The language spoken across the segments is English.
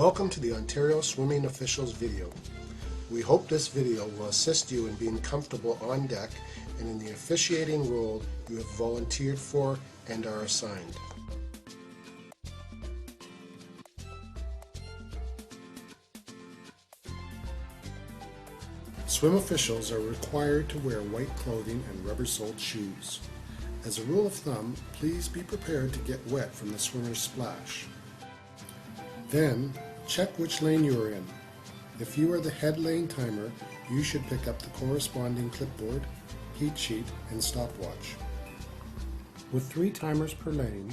Welcome to the Ontario Swimming Officials video. We hope this video will assist you in being comfortable on deck and in the officiating role you have volunteered for and are assigned. Swim officials are required to wear white clothing and rubber-soled shoes. As a rule of thumb, please be prepared to get wet from the swimmer's splash. Then, check which lane you are in. If you are the head lane timer, you should pick up the corresponding clipboard, heat sheet, and stopwatch. With 3 timers per lane,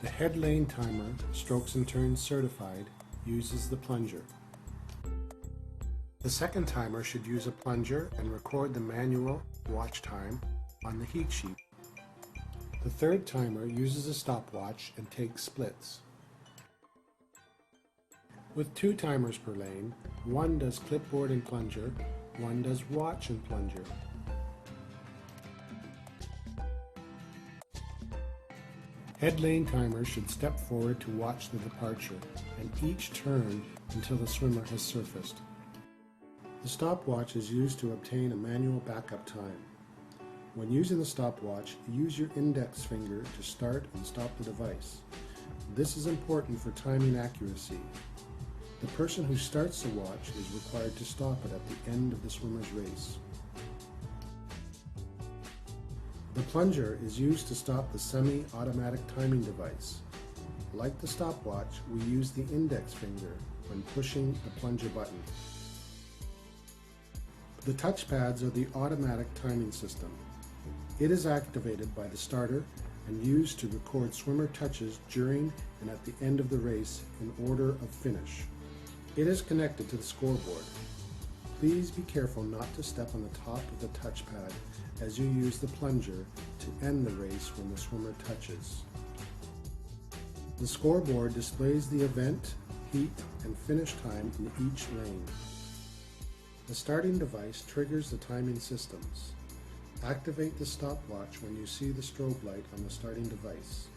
the head lane timer, strokes and turns certified, uses the plunger. The second timer should use a plunger and record the manual watch time on the heat sheet. The third timer uses a stopwatch and takes splits. With 2 timers per lane, one does clipboard and plunger, one does watch and plunger. Head lane timers should step forward to watch the departure and each turn until the swimmer has surfaced. The stopwatch is used to obtain a manual backup time. When using the stopwatch, use your index finger to start and stop the device. This is important for timing accuracy. The person who starts the watch is required to stop it at the end of the swimmer's race. The plunger is used to stop the semi-automatic timing device. Like the stopwatch, we use the index finger when pushing the plunger button. The touchpads are the automatic timing system. It is activated by the starter and used to record swimmer touches during and at the end of the race in order of finish. It is connected to the scoreboard. Please be careful not to step on the top of the touchpad as you use the plunger to end the race when the swimmer touches. The scoreboard displays the event, heat, and finish time in each lane. The starting device triggers the timing systems. Activate the stopwatch when you see the strobe light on the starting device.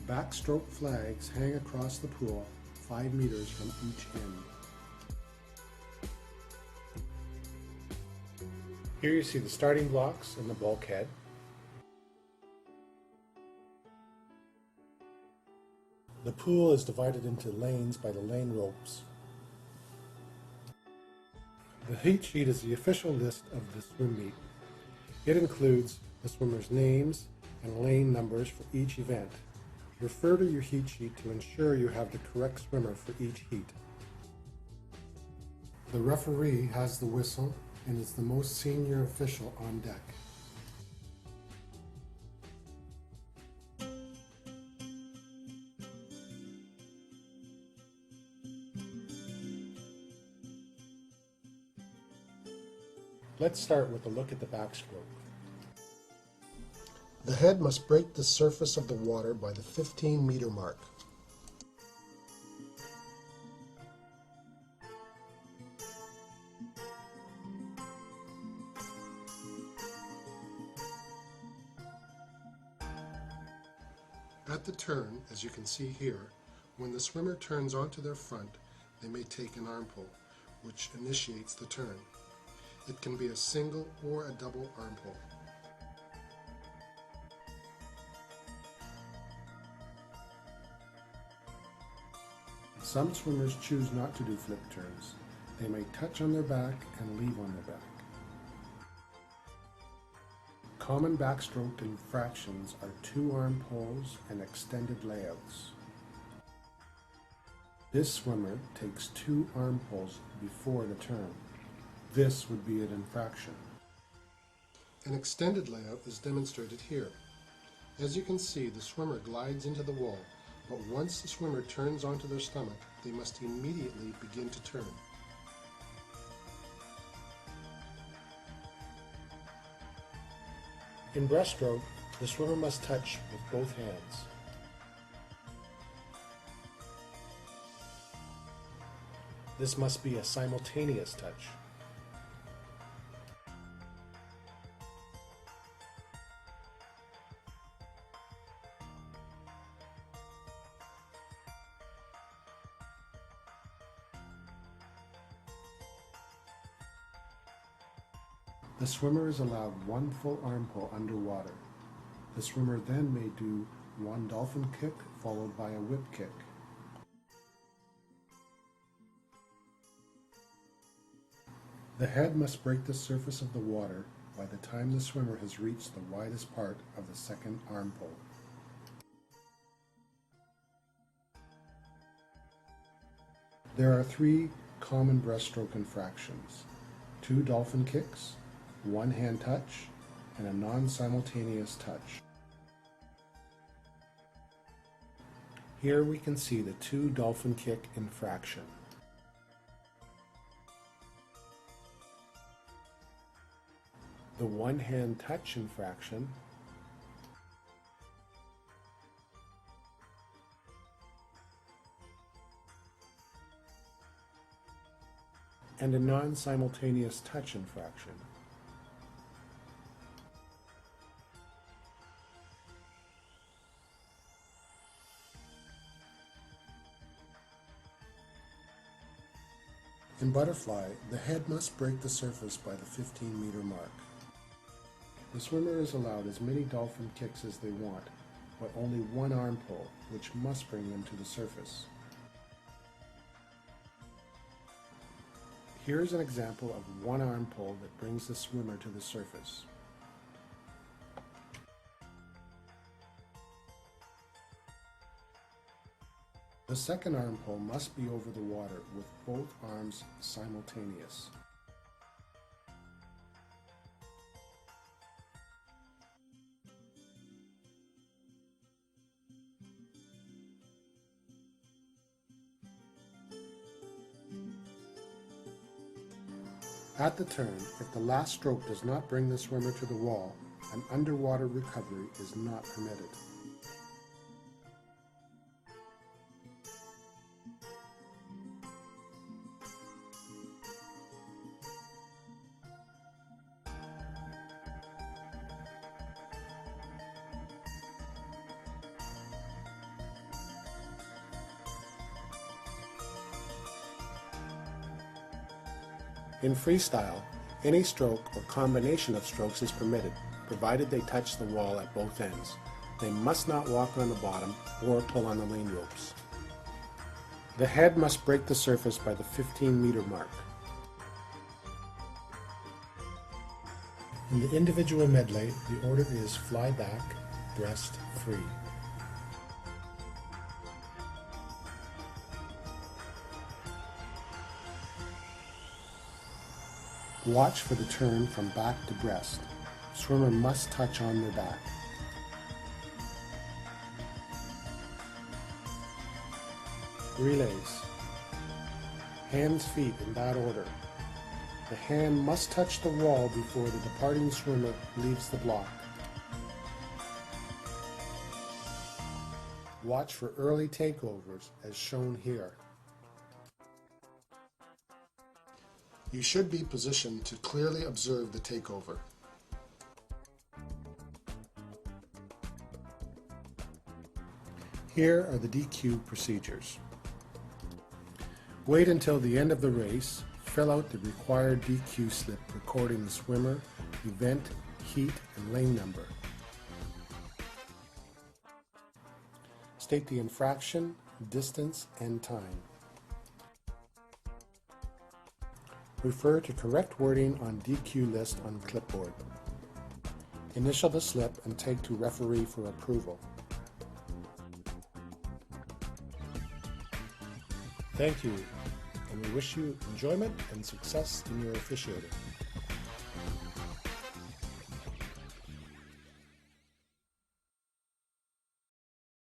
Backstroke flags hang across the pool 5 meters from each end. Here you see the starting blocks and the bulkhead. The pool is divided into lanes by the lane ropes. The heat sheet is the official list of the swim meet. It includes the swimmers' names and lane numbers for each event. Refer to your heat sheet to ensure you have the correct swimmer for each heat. The referee has the whistle and is the most senior official on deck. Let's start with a look at the backstroke. The head must break the surface of the water by the 15-meter mark. At the turn, as you can see here, when the swimmer turns onto their front, they may take an arm pull, which initiates the turn. It can be a single or a double arm pull. Some swimmers choose not to do flip turns. They may touch on their back and leave on their back. Common backstroke infractions are 2 arm pulls and extended layouts. This swimmer takes 2 arm pulls before the turn. This would be an infraction. An extended layout is demonstrated here. As you can see, the swimmer glides into the wall, but once the swimmer turns onto their stomach, they must immediately begin to turn. In breaststroke, the swimmer must touch with both hands. This must be a simultaneous touch. The swimmer is allowed one full arm pull underwater. The swimmer then may do one dolphin kick followed by a whip kick. The head must break the surface of the water by the time the swimmer has reached the widest part of the second arm pull. There are 3 common breaststroke infractions: 2 dolphin kicks, 1 hand touch, and a non-simultaneous touch. Here we can see the 2 dolphin kick infraction. The 1 hand touch infraction, and a non-simultaneous touch infraction. In butterfly, the head must break the surface by the 15-meter mark. The swimmer is allowed as many dolphin kicks as they want, but only 1 arm pull, which must bring them to the surface. Here is an example of 1 arm pull that brings the swimmer to the surface. The second arm pull must be over the water with both arms simultaneous. At the turn, if the last stroke does not bring the swimmer to the wall, an underwater recovery is not permitted. In freestyle, any stroke or combination of strokes is permitted, provided they touch the wall at both ends. They must not walk on the bottom or pull on the lane ropes. The head must break the surface by the 15-meter mark. In the individual medley, the order is fly back, breast free. Watch for the turn from back to breast. Swimmer must touch on their back. Relays. Hands, feet in that order. The hand must touch the wall before the departing swimmer leaves the block. Watch for early takeovers as shown here. You should be positioned to clearly observe the takeover. Here are the DQ procedures. Wait until the end of the race. Fill out the required DQ slip recording the swimmer, event, heat, and lane number. State the infraction, distance, and time. Refer to correct wording on DQ list on clipboard. Initial the slip and take to referee for approval. Thank you, and we wish you enjoyment and success in your officiating.